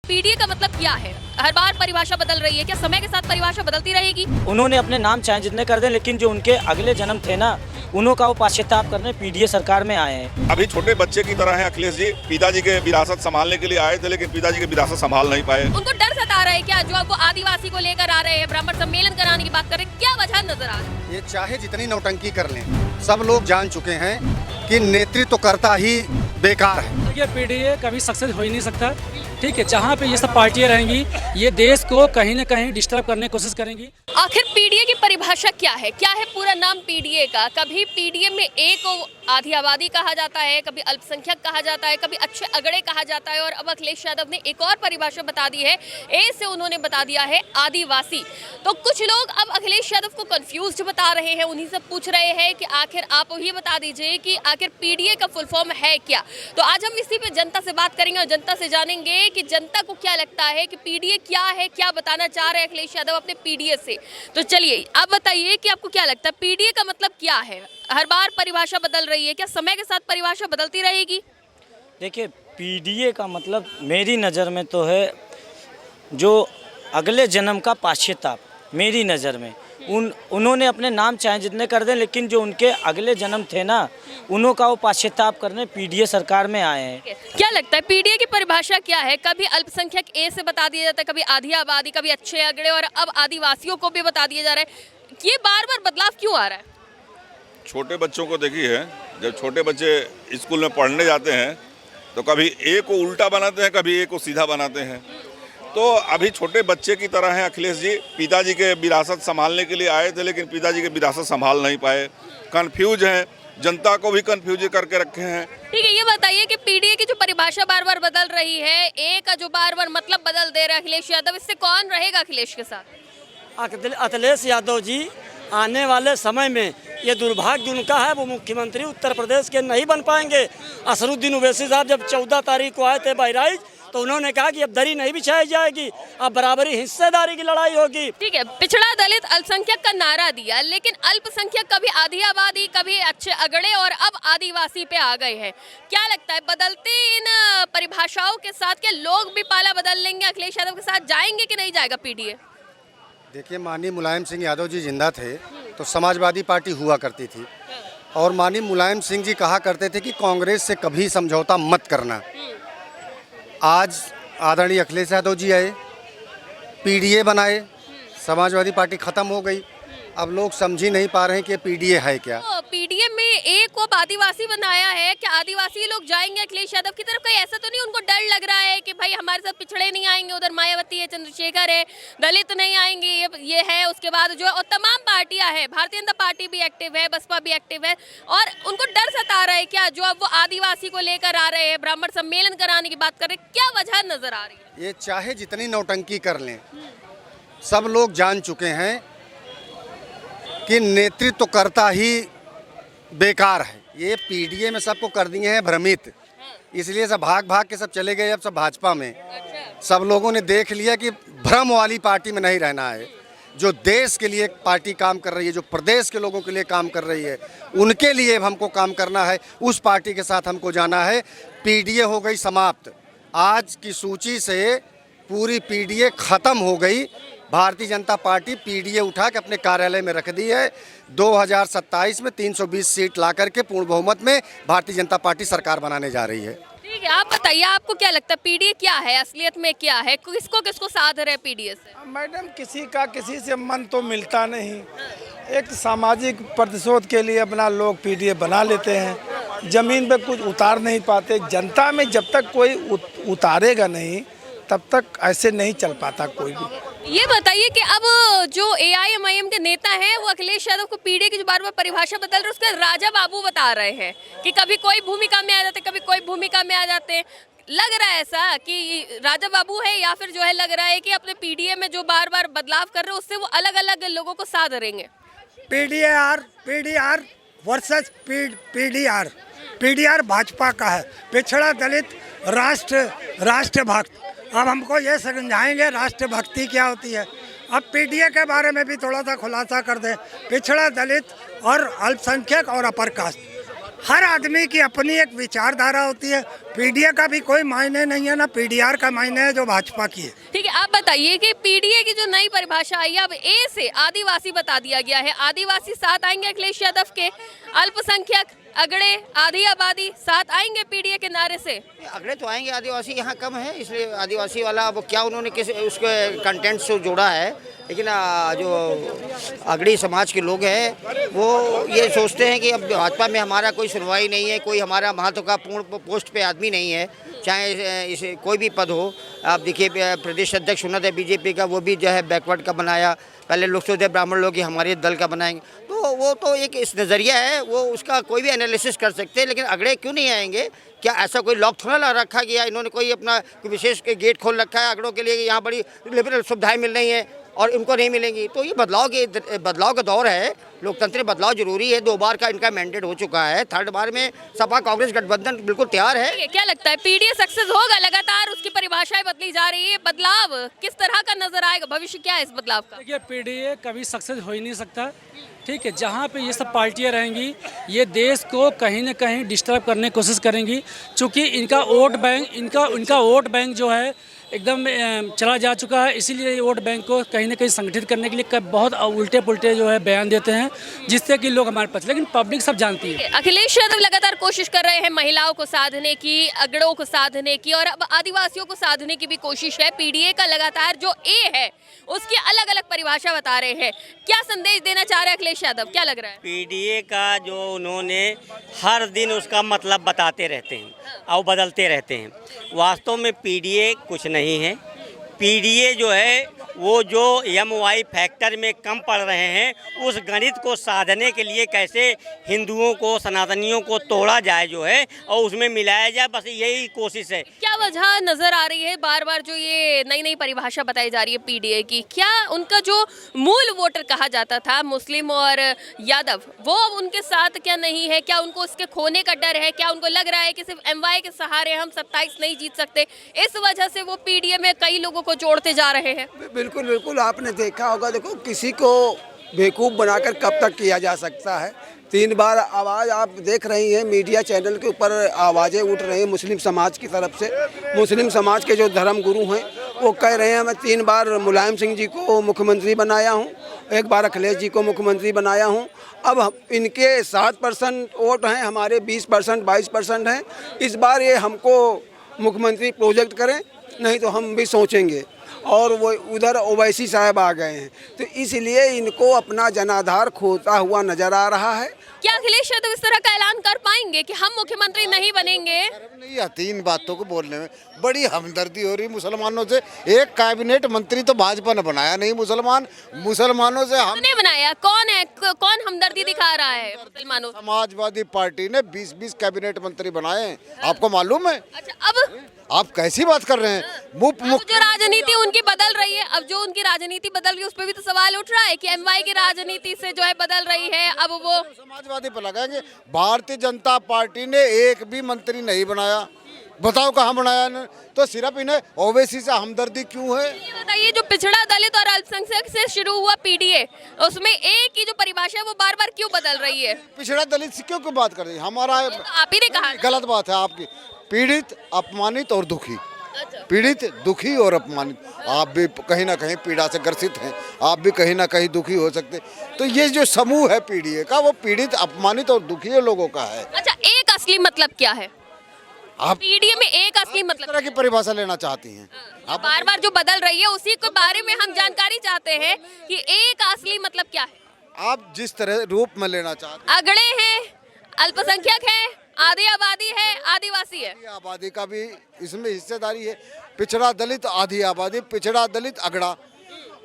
PDA का मतलब क्या है? हर बार परिभाषा बदल रही है, क्या समय के साथ परिभाषा बदलती रहेगी? उन्होंने अपने नाम चाहे जितने कर दें, लेकिन जो उनके अगले जन्म थे ना, उन्हों का वो पाश्चात्याप करने पीडीए सरकार में आए हैं। अभी छोटे बच्चे की तरह है अखिलेश जी। पिताजी के विरासत संभालने के लिए आए थे, लेकिन पिताजी के विरासत संभाल नहीं पाए। उनको डर सता रहा है क्या? जो अब वो आदिवासी को लेकर आ रहे हैं, ब्राह्मण सम्मेलन कराने की बात कर रहे हैं, क्या वजह नजर आ रही है? ये चाहे जितनी नौटंकी कर लें, सब लोग जान चुके हैं कि नेतृत्व करता ही बेकार है। ये पीडीए कभी सक्सेस हो ही नहीं सकता। ठीक है, जहाँ पे ये सब पार्टियाँ रहेंगी, ये देश को कहीं न कहीं डिस्टर्ब करने की कोशिश करेंगी। आखिर पीडीए की परिभाषा क्या है? क्या है पूरा नाम पीडीए का? कभी पीडीए में ए को आधी आबादी कहा जाता है, कभी अल्पसंख्यक कहा जाता है, कभी अच्छे अगड़े कहा जाता है, और अब अखिलेश यादव ने एक और परिभाषा बता दी है। ए से उन्होंने बता दिया है आदिवासी। तो कुछ लोग अब अखिलेश यादव को कंफ्यूज्ड बता रहे हैं, उन्हीं से पूछ रहे हैं कि आखिर आप ये बता दीजिए कि आखिर पीडीए का फुल फॉर्म है क्या। तो आज हम इसी पे जनता से बात करेंगे और जनता से जानेंगे कि जनता को क्या लगता है कि पीडीए क्या है, क्या बताना चाह रहे हैं अखिलेश यादव अपने पीडीए से। तो चलिए आप बताइए कि आपको क्या लगता है पीडीए का मतलब क्या है? हर बार परिभाषा बदल रही है, क्या समय के साथ परिभाषा बदलती रहेगी? देखिए, पीडीए का मतलब मेरी नज़र में तो है जो अगले जन्म का पाश्चात्याप। मेरी नज़र में उन्होंने अपने नाम चाहे जितने कर दें, लेकिन जो उनके अगले जन्म थे ना, उन्हों का वो पाश्चात्याप करने पीडीए सरकार में आए हैं। क्या लगता है पीडीए की परिभाषा क्या है? कभी अल्पसंख्यक ए से बता दिया जाता है, कभी आधी आबादी, कभी अच्छे अगड़े, और अब आदिवासियों को भी बता दिया जा रहा है। ये बार बार बदलाव क्यों आ रहा है? छोटे बच्चों को देखिए, जब छोटे बच्चे स्कूल में पढ़ने जाते हैं तो कभी ए को उल्टा बनाते हैं, कभी ए को सीधा बनाते हैं। तो अभी छोटे बच्चे की तरह हैं अखिलेश जी। पिताजी के विरासत संभालने के लिए आए थे, लेकिन पिताजी के विरासत संभाल नहीं पाए। कंफ्यूज हैं, जनता को भी कंफ्यूज करके रखे हैं। ठीक है, ये बताइए कि पीडीए की जो परिभाषा बार बार बदल रही है, ए का जो बार बार मतलब बदल दे रहा है अखिलेश यादव, इससे कौन रहेगा अखिलेश के साथ? अखिलेश यादव जी आने वाले समय में ये दुर्भाग्य उनका है, वो मुख्यमंत्री उत्तर प्रदेश के नहीं बन पाएंगे। असरुद्दीन ओवैसी साहब जब 14 तारीख को आए थे बहराइच, तो उन्होंने कहा कि अब दरी नहीं बिछाई जाएगी, अब बराबरी हिस्सेदारी की लड़ाई होगी। ठीक है, पिछड़ा दलित अल्पसंख्यक का नारा दिया, लेकिन अल्पसंख्यक कभी आधी आबादी, कभी अच्छे अगड़े, और अब आदिवासी पे आ गए हैं। क्या लगता है बदलती इन परिभाषाओं के साथ क्या लोग भी पाला बदल लेंगे? अखिलेश यादव के साथ जाएंगे कि नहीं जाएगा पीडीए? देखिए, माननीय मुलायम सिंह यादव जी जिंदा थे तो समाजवादी पार्टी हुआ करती थी, और माननीय मुलायम सिंह जी कहा करते थे कि कांग्रेस से कभी समझौता मत करना। आज आदरणीय अखिलेश यादव जी आए, पीडीए बनाए, समाजवादी पार्टी खत्म हो गई। अब लोग समझ ही नहीं पा रहे हैं कि पीडीए है क्या। तो पीडीए में एक को आदिवासी बनाया है, क्या आदिवासी लोग जाएंगे अखिलेश यादव की तरफ? कहीं ऐसा तो नहीं उनको डर लग रहा है कि भाई हमारे साथ पिछड़े नहीं आएंगे, उधर मायावती है, चंद्रशेखर है, दलित नहीं आएंगे, ये है, उसके बाद जो और तमाम पार्टियां हैं, भारतीय जनता पार्टी भी एक्टिव है, बसपा भी एक्टिव है, और उनको डर सता रहा है क्या? जो अब वो आदिवासी को लेकर आ रहे हैं, ब्राह्मण सम्मेलन कराने की बात कर रहे हैं, क्या वजह नजर आ रही है? ये चाहे जितनी नौटंकी कर लें, सब लोग जान चुके हैं कि नेतृत्व करता ही बेकार है। ये पीडीए में सबको कर दिए हैं भ्रमित, इसलिए सब भाग भाग के सब चले गए अब सब भाजपा में। सब लोगों ने देख लिया कि भ्रम वाली पार्टी में नहीं रहना है। जो देश के लिए पार्टी काम कर रही है, जो प्रदेश के लोगों के लिए काम कर रही है, उनके लिए हमको काम करना है, उस पार्टी के साथ हमको जाना है। पीडीए हो गई समाप्त, आज की सूची से पूरी पीडीए खत्म हो गई। भारतीय जनता पार्टी पीडीए उठा के अपने कार्यालय में रख दी है। 2027 में 320 सीट ला करके पूर्ण बहुमत में भारतीय जनता पार्टी सरकार बनाने जा रही है। ठीक है, आप बताइए आपको क्या लगता है पीडीए क्या है, असलियत में क्या है, किसको किसको साथ रहे पीडीए से? मैडम, किसी का किसी से मन तो मिलता नहीं। एक सामाजिक प्रतिशोध के लिए अपना लोग पीडीए बना लेते हैं, जमीन पे कुछ उतार नहीं पाते। जनता में जब तक कोई उतारेगा नहीं, तब तक ऐसे नहीं चल पाता कोई भी। ये बताइए कि अब जो एआईएमआईएम के नेता हैं वो अखिलेश यादव को पीडीए की जो बार बार परिभाषा बदल रहे हैं, उसका राजा बाबू बता रहे हैं कि कभी कोई भूमिका में आ जाते, कभी कोई भूमिका में आ जाते हैं। लग रहा है ऐसा कि राजा बाबू है, या फिर जो है लग रहा है कि अपने पीडीए में जो बार बार बदलाव कर रहे हैं उससे वो अलग अलग लोगों को साथ धरेंगे? पीडीआर वर्सेस पीडीआर भाजपा का है, पिछड़ा दलित राष्ट्रभक्त। अब हमको ये समझाएंगे राष्ट्रभक्ति क्या होती है। अब पीडीए के बारे में भी थोड़ा सा खुलासा कर दें। पिछड़ा दलित और अल्पसंख्यक और अपर कास्ट, हर आदमी की अपनी एक विचारधारा होती है। पीडीए का भी कोई मायने नहीं है, ना पीडीआर का मायने है जो भाजपा की है। ठीक है, आप बताइए कि पीडीए की जो नई परिभाषा आई है, अब ए से आदिवासी बता दिया गया है। आदिवासी साथ आएंगे अखिलेश यादव के, अल्पसंख्यक, अगड़े, आधी आबादी साथ आएंगे पीडीए के नारे से। अगले तो आएंगे, आदिवासी यहाँ कम है, इसलिए आदिवासी वाला अब क्या उन्होंने किस उसके कंटेंट से जोड़ा है। लेकिन जो अगड़ी समाज के लोग हैं वो ये सोचते हैं कि अब भाजपा में हमारा कोई सुनवाई नहीं है, कोई हमारा महत्वपूर्ण पोस्ट पे आदमी नहीं है, चाहे इसे कोई भी पद हो। आप देखिए प्रदेश अध्यक्ष चुना था बीजेपी का, वो भी जो है बैकवर्ड का बनाया। पहले लोग सोचते ब्राह्मण लोग ही हमारे दल का बनाएंगे, तो वो तो एक इस नज़रिया है, वो उसका कोई भी एनालिसिस कर सकते हैं। लेकिन अगड़े क्यों नहीं आएंगे? क्या ऐसा कोई लॉक थोड़ा ला रखा गया? इन्होंने कोई अपना कोई विशेष गेट खोल रखा है अगड़ों के लिए कि यहाँ बड़ी लिबरल सुविधाएं मिल रही हैं और इनको नहीं मिलेंगी? तो ये बदलाव का दौर है, लोकतंत्र बदलाव जरूरी है। 2 बार का इनका मैंडेट हो चुका है, 3rd बार में सपा कांग्रेस गठबंधन बिल्कुल तैयार है। क्या लगता है पीडीए सक्सेस होगा? लगातार उसकी परिभाषाएं बदली जा रही है, बदलाव किस तरह का नजर आएगा? भविष्य क्या है इस बदलाव का? देखिए, पीडीए कभी सक्सेस हो ही नहीं सकता। ठीक है, जहाँ पे ये सब पार्टियाँ रहेंगी ये देश को कहीं ना कहीं डिस्टर्ब करने की कोशिश करेंगी, क्योंकि इनका वोट बैंक जो है एकदम चला जा चुका है। इसीलिए ये वोट बैंक को कहीं ना कहीं संगठित करने के लिए बहुत उल्टे पुल्टे जो है बयान देते हैं, जिससे कि लोग हमारे पास, लेकिन पब्लिक सब जानती है। अखिलेश यादव लगातार कोशिश कर रहे हैं महिलाओं को साधने की, अगड़ों को साधने की, और अब आदिवासियों को साधने की भी कोशिश है। पीडीए का लगातार जो ए है उसकी अलग अलग परिभाषा बता रहे हैं। क्या संदेश देना चाह रहे हैं अखिलेश यादव? क्या लग रहा है? पीडीए का जो उन्होंने हर दिन उसका मतलब बताते रहते हैं और बदलते रहते हैं। वास्तव में पीडीए कुछ नहीं है। पीडीए जो है वो जो एमवाई फैक्टर में कम पड़ रहे हैं, उस गणित को साधने के लिए कैसे हिंदुओं को, सनातनियों को तोड़ा जाए जो है और उसमें मिलाया जाए, बस यही कोशिश है। क्या वजह नजर आ रही है बार बार जो ये नई नई परिभाषा बताई जा रही है पीडीए की? क्या उनका जो मूल वोटर कहा जाता था मुस्लिम और यादव, वो अब उनके साथ क्या नहीं है? क्या उनको उसके खोने का डर है? क्या उनको लग रहा है कि सिर्फ एमवाई के सहारे हम 27 नहीं जीत सकते, इस वजह से वो पीडीए में कई लोगों को जोड़ते जा रहे हैं? बिल्कुल बिल्कुल, आपने देखा होगा। देखो, किसी को बेवकूफ़ बनाकर कब तक किया जा सकता है? 3 बार आवाज़ आप देख रही हैं, मीडिया चैनल के ऊपर आवाज़ें उठ रही हैं मुस्लिम समाज की तरफ से। मुस्लिम समाज के जो धर्म गुरु हैं वो कह रहे हैं मैं 3 बार मुलायम सिंह जी को मुख्यमंत्री बनाया हूं, 1 बार अखिलेश जी को मुख्यमंत्री बनाया हूं। अब इनके 7% वोट हैं, हमारे 20% 22% हैं। इस बार ये हमको मुख्यमंत्री प्रोजेक्ट करें, नहीं तो हम भी सोचेंगे। और वो उधर ओवैसी साहब आ गए हैं, तो इसलिए इनको अपना जनाधार खोता हुआ नजर आ रहा है। क्या अखिलेश यादव इस तरह का ऐलान कर पाएंगे कि हम मुख्यमंत्री नहीं बनेंगे? नहीं आती इन बातों को बोलने में, बड़ी हमदर्दी हो रही मुसलमानों से। एक कैबिनेट मंत्री तो भाजपा ने बनाया नहीं, मुसलमानों से हमने बनाया। कौन है, कौन हमदर्दी दिखा रहा है मुसलमानों? समाजवादी पार्टी ने 20-20 कैबिनेट मंत्री बनाए हैं, आपको मालूम है? अच्छा, अब आप कैसी बात कर रहे हैं? अब जो राजनीति उनकी बदल रही है, अब जो उनकी राजनीति बदल रही है उस पर भी तो सवाल उठ रहा है कि एमवाई की राजनीति से जो है बदल रही है, अब वो समाजवादी पर लगाएंगे। भारतीय जनता पार्टी ने एक भी मंत्री नहीं बनाया, बताओ कहाँ बनाया ने? तो सिर्फ इन्हें ओवैसी से हमदर्दी क्यों है? ये बताइए, जो पिछड़ा दलित और अल्पसंख्यक से शुरू हुआ पीडीए, उसमें एक की जो परिभाषा है वो बार बार क्यों बदल रही है? पिछड़ा दलित से क्यों बात कर रही है? हमारा तो आप ही ने कहा। गलत बात है आपकी। पीड़ित, अपमानित और दुखी, पीड़ित, दुखी और अपमानित। आप भी कहीं ना कहीं पीड़ा से ग्रसित हैं, आप भी कहीं ना कहीं दुखी हो सकते। तो ये जो समूह है पीडीए का, वो पीड़ित, अपमानित और दुखी लोगों का है। अच्छा, एक असली मतलब क्या है? आप पीडीए में एक असली मतलब किस तरह की परिभाषा लेना चाहती हैं? आप बार बार जो बदल रही है उसी के बारे में हम जानकारी चाहते हैं कि एक असली मतलब क्या है? आप जिस तरह रूप में लेना चाहते हैं। अगड़े हैं, अल्पसंख्यक है, आधी आबादी है, आदिवासी है। आबादी का भी इसमें हिस्सेदारी है। पिछड़ा दलित, आधी आबादी, पिछड़ा दलित, अगड़ा,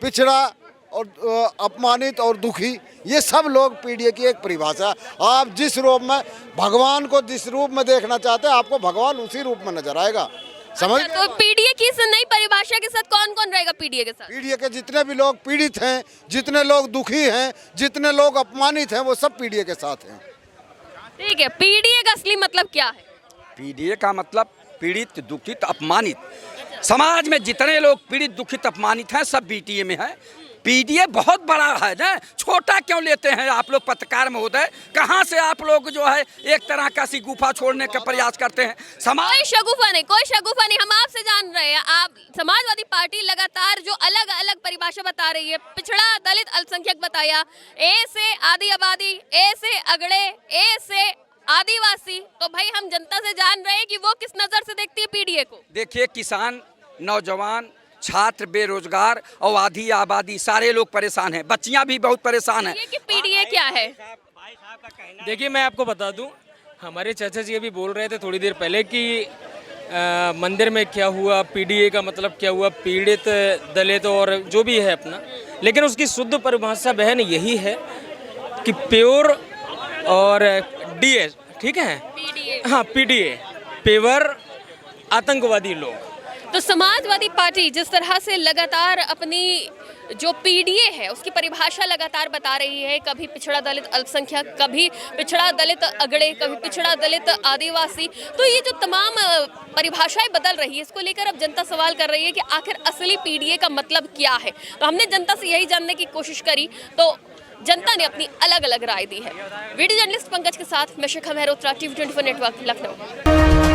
पिछड़ा और अपमानित और दुखी, ये सब लोग पीडीए की एक परिभाषा। आप जिस रूप में भगवान को जिस रूप में देखना चाहते हैं, आपको भगवान उसी रूप में नजर आएगा। समझ? तो पीडीए की इस नई परिभाषा के साथ कौन कौन रहेगा पीडीए के साथ? पीडीए के जितने भी लोग पीड़ित हैं, जितने लोग दुखी हैं, जितने लोग अपमानित हैं, वो सब पीडीए के साथ हैं। ठीक है, पीडीए का असली मतलब क्या है? पीडीए का मतलब पीड़ित, दुखित, अपमानित। समाज में जितने लोग पीड़ित, दुखित, अपमानित हैं, सब पीडीए में हैं। पीडीए बहुत बड़ा है ना, छोटा क्यों लेते हैं आप लोग पत्रकार महोदय? कहाँ से आप लोग जो है एक तरह का सी गुफा छोड़ने का प्रयास करते हैं? कोई शगुफा नहीं, हम आपसे जान रहे हैं। आप समाजवादी पार्टी लगातार जो अलग अलग परिभाषा बता रही है, पिछड़ा, दलित, अल्पसंख्यक बताया, ए से आदि आबादी, ए से अगड़े, ए से आदिवासी, तो भाई हम जनता से जान रहे हैं कि वो किस नजर से देखती है पीडीए को। देखिए, किसान, नौजवान, छात्र, बेरोजगार और आधी आबादी सारे लोग परेशान हैं, बच्चियां भी बहुत परेशान हैं। ये कि पीडीए क्या है? देखिए, मैं आपको बता दूं, हमारे चाचा जी अभी बोल रहे थे थोड़ी देर पहले कि मंदिर में क्या हुआ, पीडीए का मतलब क्या हुआ, पीड़ित, दलित और जो भी है अपना, लेकिन उसकी शुद्ध परिभाषा बहन यही है कि प्योर और डीए, ठीक है, हाँ पीडीए, पेवर आतंकवादी लोग। तो समाजवादी पार्टी जिस तरह से लगातार अपनी जो पीडीए है उसकी परिभाषा लगातार बता रही है, कभी पिछड़ा दलित अल्पसंख्यक, कभी पिछड़ा दलित अगड़े, कभी पिछड़ा दलित आदिवासी, तो ये जो तमाम परिभाषाएं बदल रही है, इसको लेकर अब जनता सवाल कर रही है कि आखिर असली पीडीए का मतलब क्या है। तो हमने जनता से यही जानने की कोशिश करी, तो जनता ने अपनी अलग अलग राय दी है। वीडियो जर्नलिस्ट पंकज के साथ मैं शिखा मेहरोत्रा, TV24 नेटवर्क, लखनऊ।